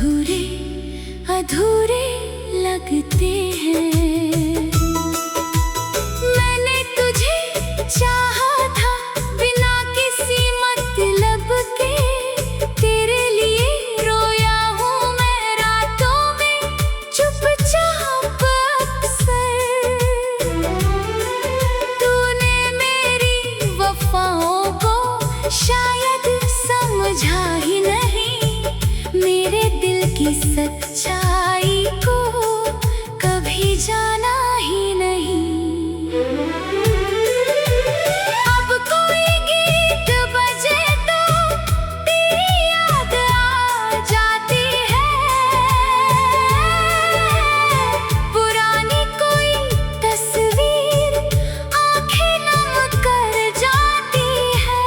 अधूरे अधूरे लगते हैं। मैंने तुझे चाहा था बिना किसी मतलब के, तेरे लिए रोया हूँ मैं रातों में चुपचाप अक्सर। तूने मेरी वफाओं को शायद समझा ही नहीं, मेरे दिल की सच्चाई को कभी जाना ही नहीं। अब कोई गीत बजे तो तेरी याद आ जाती है, पुरानी कोई तस्वीर आंखें नम कर जाती है।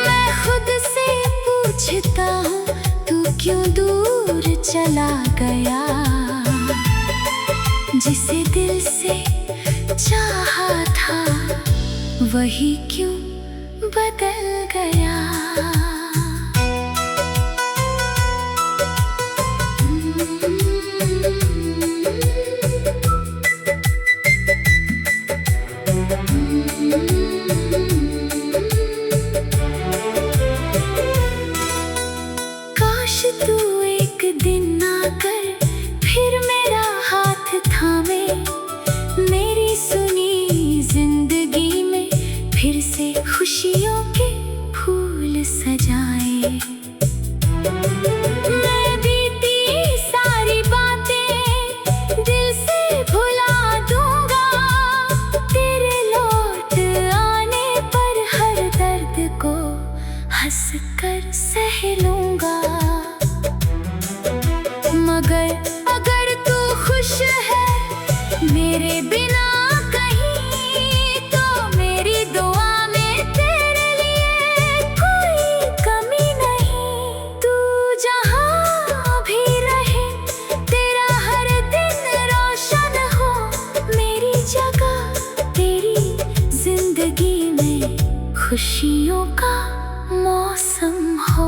मैं खुद से पूछता हूँ तू क्यों दूर चला गया, जिसे दिल से चाहा था वही क्यों बदल गया। काश तू एक दिन आकर फिर मेरा हाथ थामे, मेरी सुनी जिंदगी में फिर से खुशियों के फूल सजाए। मैं बीती सारी बातें दिल से भुला दूंगा, तेरे लौट आने पर हर दर्द को हंस कर सह लूंगा। मगर अगर तू खुश है मेरे बिना कहीं, तो मेरी दुआ में तेरे लिए कोई कमी नहीं। तू जहाँ भी रहे तेरा हर दिन रोशन हो, मेरी जगह तेरी जिंदगी में खुशियों का मौसम हो।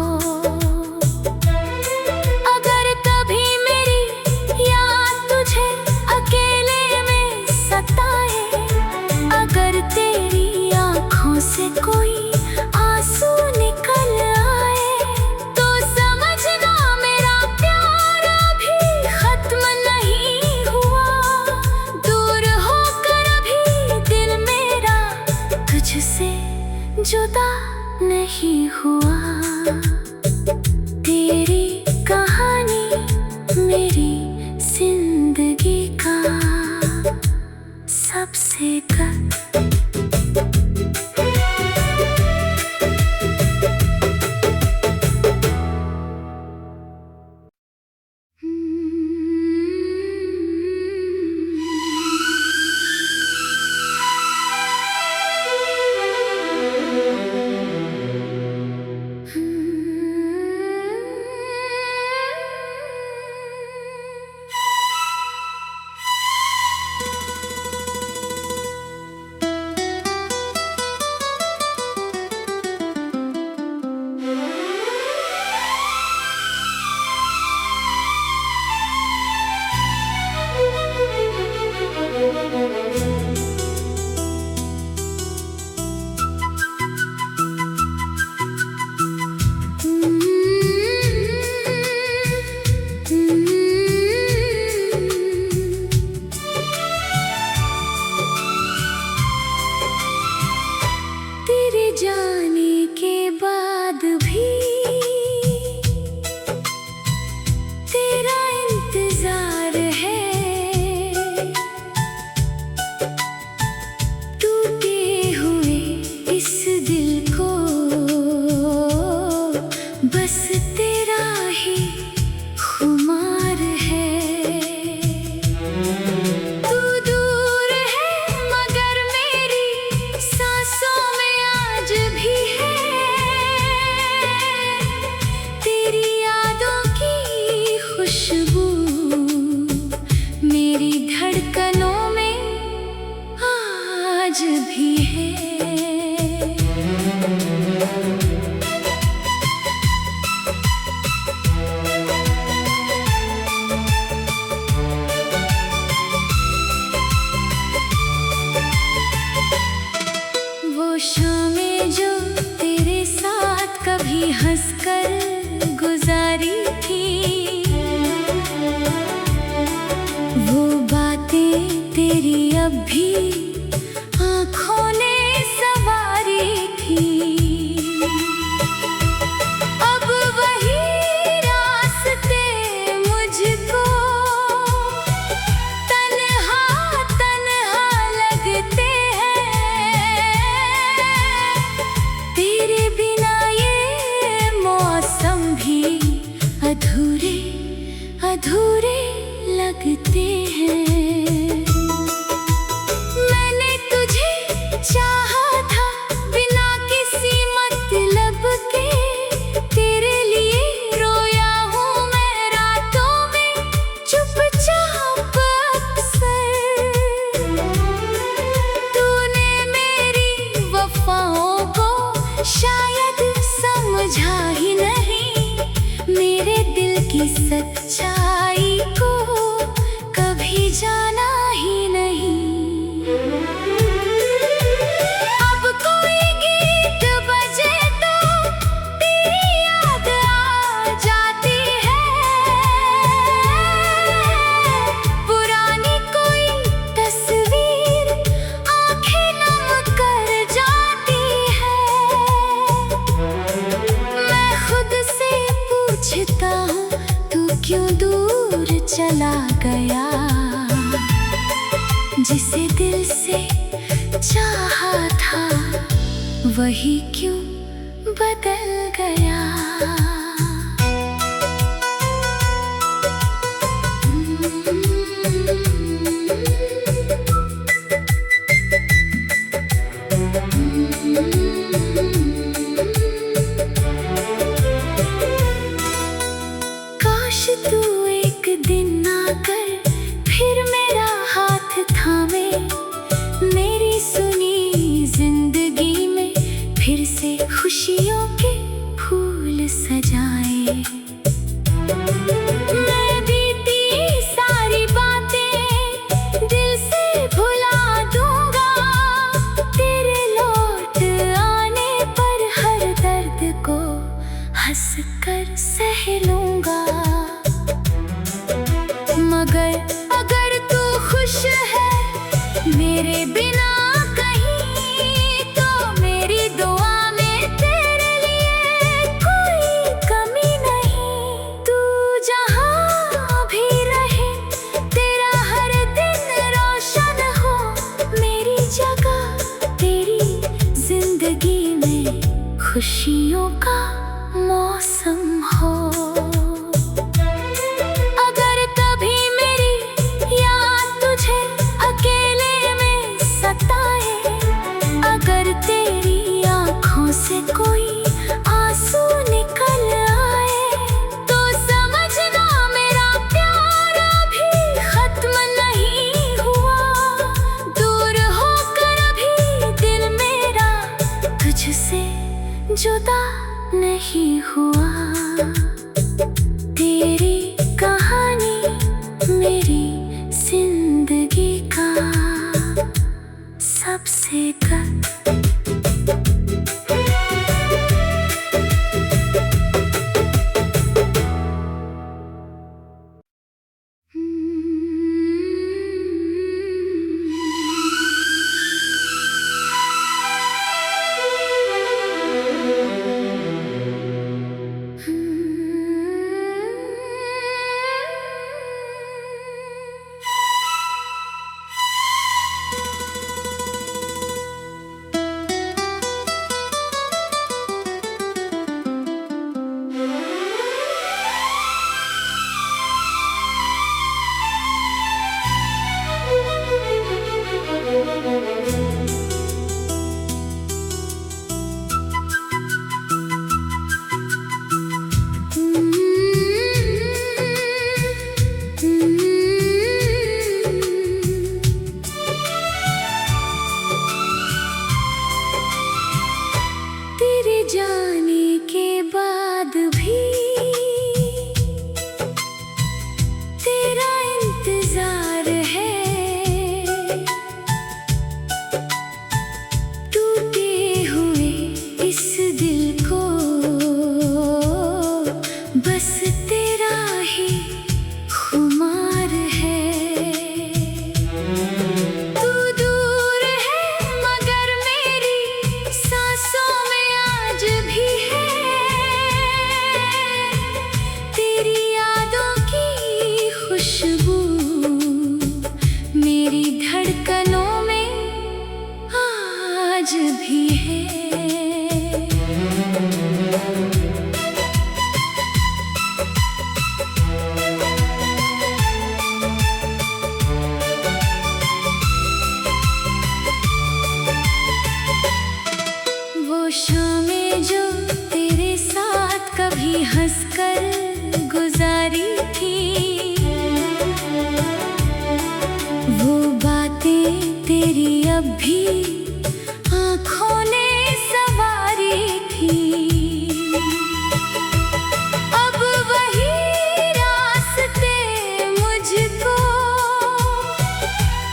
अधूरे लगते हैं। मैंने तुझे चाहा था बिना किसी मतलब के, तेरे लिए रोया हूँ मैं रातों में चुपचाप अक्सर। तूने मेरी वफाओं को शायद समझा ही नहीं, मेरे दिल की सच्चाई को कभी जाना ही नहीं। अब कोई गीत बजे तो तेरी याद आ जाती है, पुरानी कोई तस्वीर आंखें नम कर जाती है। मैं खुद से पूछता हूँ तू क्यों दूर चला गया, जिसे दिल से चाहा था वही क्यों बदल गया। काश तू एक दिन आकर फिर मेरा हाथ थामे, मेरी सुनी जिंदगी में फिर से खुशियों के फूल सजाए। मैं बीती सारी बातें दिल से भुला दूंगा, तेरे लौट आने पर हर दर्द को हंस कर सह लूंगा। मगर अगर तू खुश है मेरे बिना कहीं, तो मेरी दुआ में तेरे लिए कोई कमी नहीं। तू जहाँ भी रहे तेरा हर दिन रोशन हो, मेरी जगह तेरी जिंदगी में खुशियों का मौसम हो। अगर कभी मेरी याद तुझे अकेले में सताए, अगर तेरी आँखों से कोई आंसू निकल आए, तो समझना मेरा प्यार अभी खत्म नहीं हुआ। दूर होकर अभी दिल मेरा तुझसे जुदा नहीं हुआ। तेरी कहानी मेरी जिंदगी का सबसे सारी थी। वो बातें तेरी अब भी आँखों ने सवारी थी। अब वही रास्ते मुझको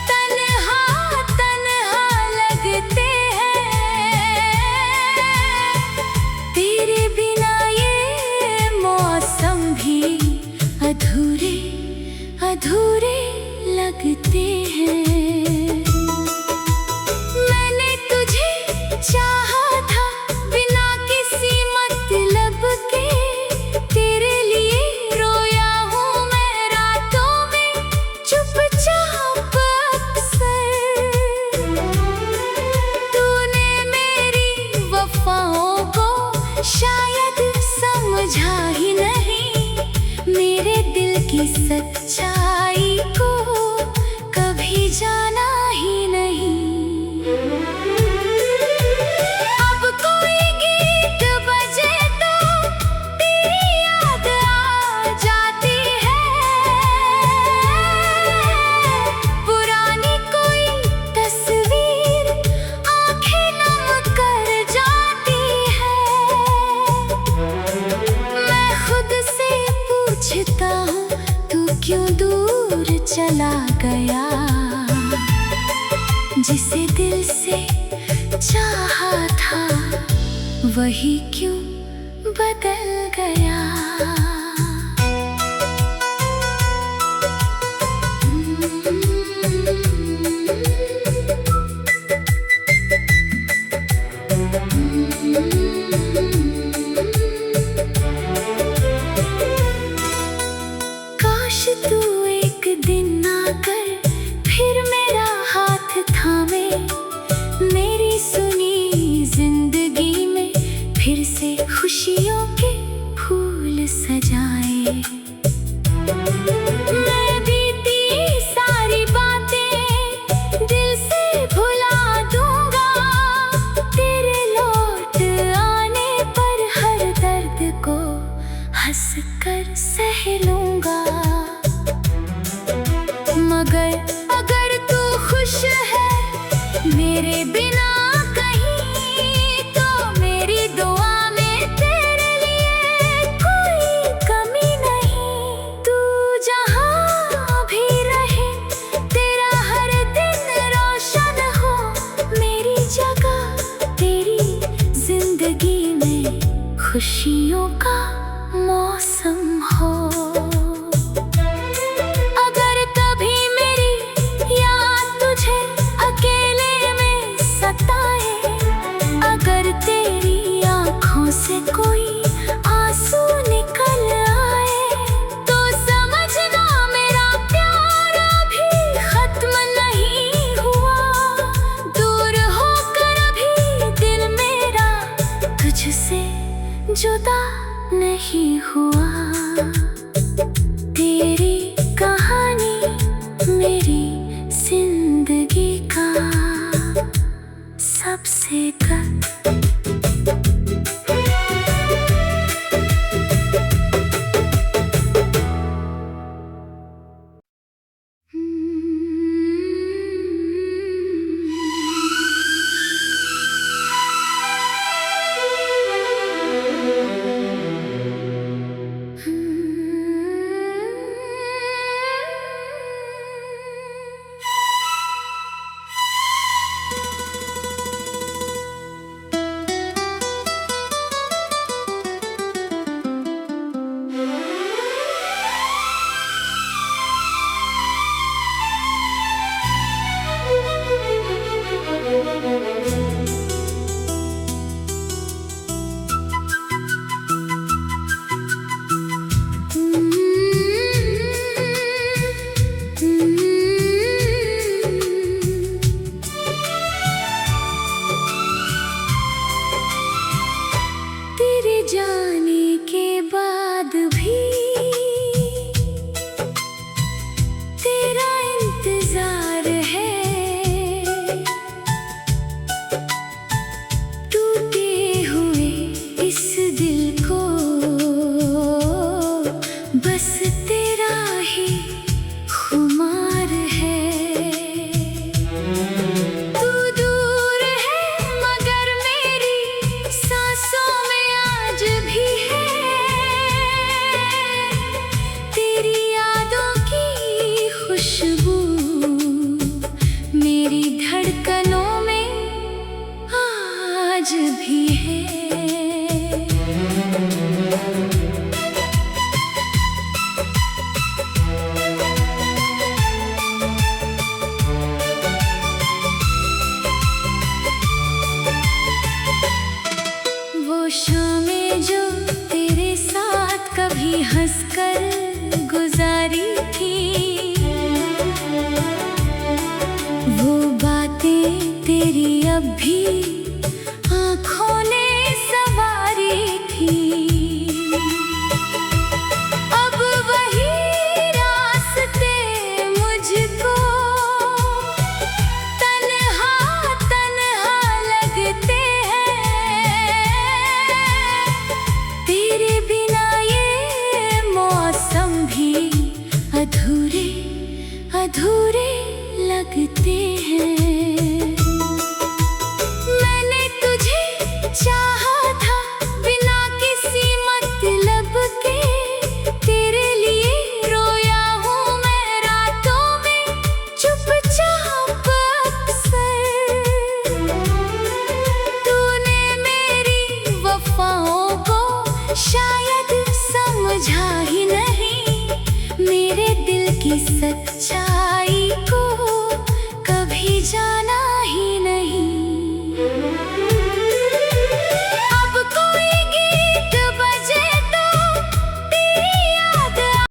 तन्हा तन्हा लगते हैं। तेरे बिना ये मौसम भी अधूरे अधूरे लगते हैं। मैंने तुझे चाहा था बिना किसी मतलब के। तेरे लिए रोया हूँ मैं रातों में चुपचाप अक्सर। तूने मेरी वफाओं को शायद समझा ही नहीं। मेरे दिल की सच्चाई को कभी जाना ही नहीं। अब कोई गीत बजे तो तेरी याद आ जाती है। पुरानी कोई तस्वीर आंखें नम कर जाती है। मैं खुद से पूछता हूँ तू क्यों दूर चला गया। जिसे दिल से चाहा था वही क्यों बदल गया। काश तू एक दिन आकर फिर मेरा हाथ थामे। मेरी सुनी जिंदगी में फिर से खुशियों के फूल सजाए। मैं बीती सारी बातें दिल से भुला दूंगा। तेरे लौट आने पर हर दर्द को हंस कर सह लूंगा। मगर अगर तू खुश है मेरे बिना कहीं, तो मेरी दुआ में तेरे लिए कोई कमी नहीं। तू जहाँ भी रहे तेरा हर दिन रोशन हो। मेरी जगह तेरी जिंदगी में खुशियों का मौसम हो। हंसकर गुजारी थी। वो बातें तेरी अब भी